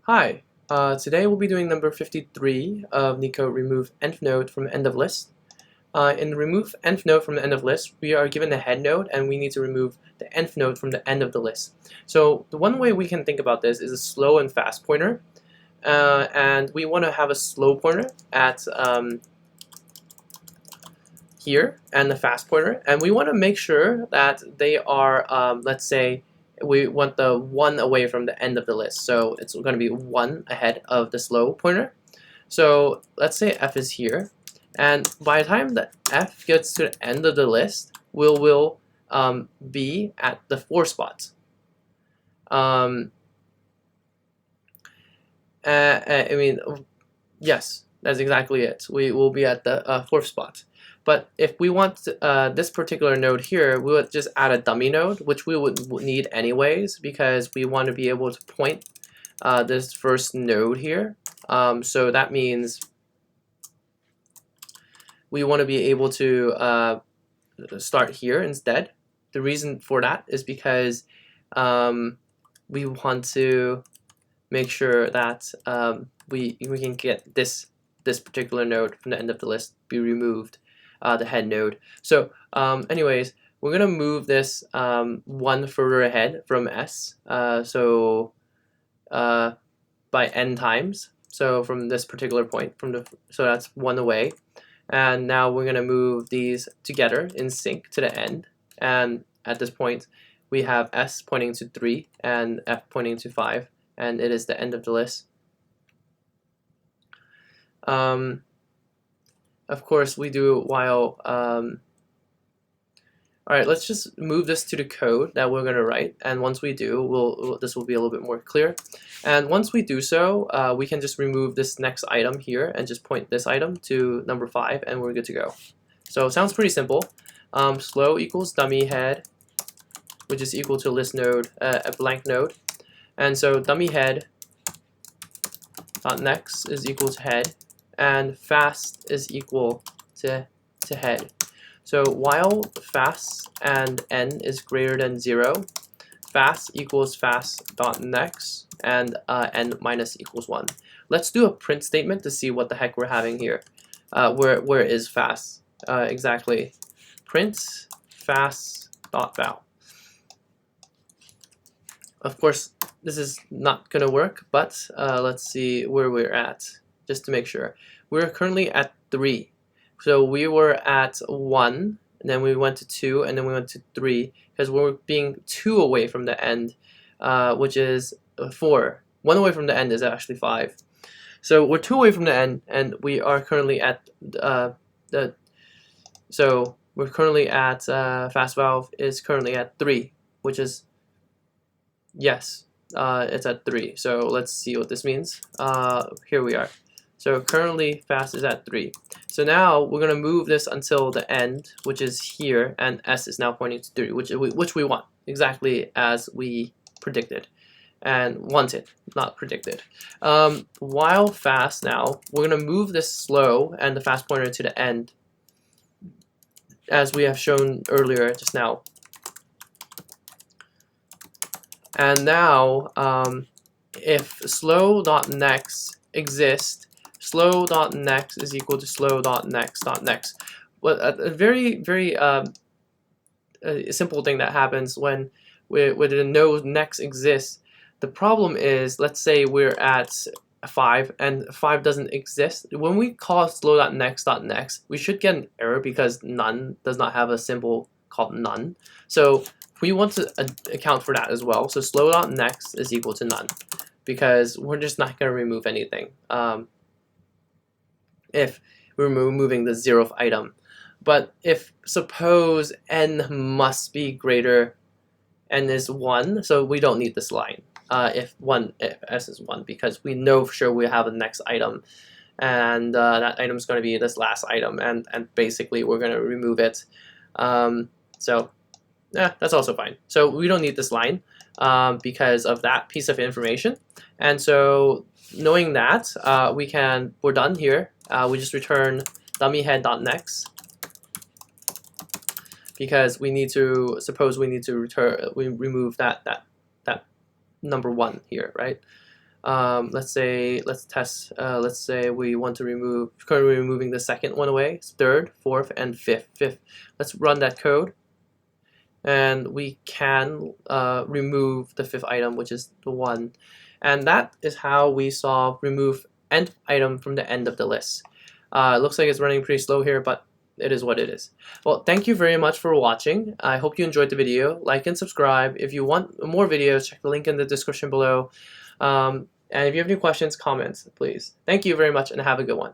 Hi, today we'll be doing number 53 of Neetcode remove nth node from end of list. In remove nth node from the end of list, we are given a head node and we need to remove the nth node from the end of the list. So the one way we can think about this is a slow and fast pointer. And we want to have a slow pointer at here and the fast pointer. And we want to make sure that they are, let's say, we want the 1 away from the end of the list. So it's going to be 1 ahead of the slow pointer. So let's say f is here. And by the time that f gets to the end of the list, we'll be at the 4 spot. I mean, yes, that's exactly it. We will be at the 4th spot. But if we want this particular node here, we would just add a dummy node, which we would need anyways, because we want to be able to point this first node here. So that means we want to be able to start here instead. The reason for that is because we want to make sure that we can get this particular node from the end of the list be removed, the head node. So anyways, we're gonna move this 1 further ahead from S, so by n times. So from this particular point, so that's 1 away. And now we're gonna move these together in sync to the end. And at this point, we have S pointing to 3 and F pointing to 5, and it is the end of the list. Of course, we do while. All right, let's just move this to the code that we're going to write, and once we do, this will be a little bit more clear. And once we do so, we can just remove this next item here and just point this item to number 5, and we're good to go. So it sounds pretty simple. Slow equals dummy head, which is equal to list node, a blank node, and so dummy head dot next is equal to head, and fast is equal to head. So while fast and n is greater than 0, fast equals fast dot next, and n minus equals 1. Let's do a print statement to see what the heck we're having here. Where is fast? Exactly. Print fast dot val. Of course, this is not going to work, but let's see where we're at, just to make sure. We're currently at 3. So we were at 1, and then we went to 2, and then we went to 3, because we're being 2 away from the end, which is 4. 1 away from the end is actually 5. So we're 2 away from the end, and we are currently at so we're currently at fast valve is currently at 3, which is, yes, it's at 3. So let's see what this means. Here we are. So currently fast is at 3. So now we're going to move this until the end, which is here, and S is now pointing to 3, which we want, exactly as we predicted and wanted, not predicted. While fast now, we're going to move this slow and the fast pointer to the end, as we have shown earlier just now. And now, if slow.next exists, slow.next is equal to slow.next.next. Well, a very simple thing that happens when the node next exists. The problem is, let's say we're at 5 and 5 doesn't exist. When we call slow.next.next, we should get an error because none does not have a symbol called none. So we want to account for that as well. So slow.next is equal to none, because we're just not going to remove anything if we're removing the 0th item. But if suppose n must be greater, n is 1, so we don't need this line. If s is 1, because we know for sure we have the next item, and that item is going to be this last item, and basically we're going to remove it. So that's also fine. So we don't need this line because of that piece of information. And so knowing that, we're done here. We just return dummy head.next, because we need to remove that number 1 here, right? let's test, let's say we want to currently removing the second one away, third, fourth, and fifth. Let's run that code, and we can remove the fifth item, which is the 1. And that is how we saw remove end item from the end of the list. It looks like it's running pretty slow here, but it is what it is. Well, thank you very much for watching. I hope you enjoyed the video. Like and subscribe. If you want more videos, check the link in the description below. And if you have any questions, comments, please. Thank you very much and have a good one.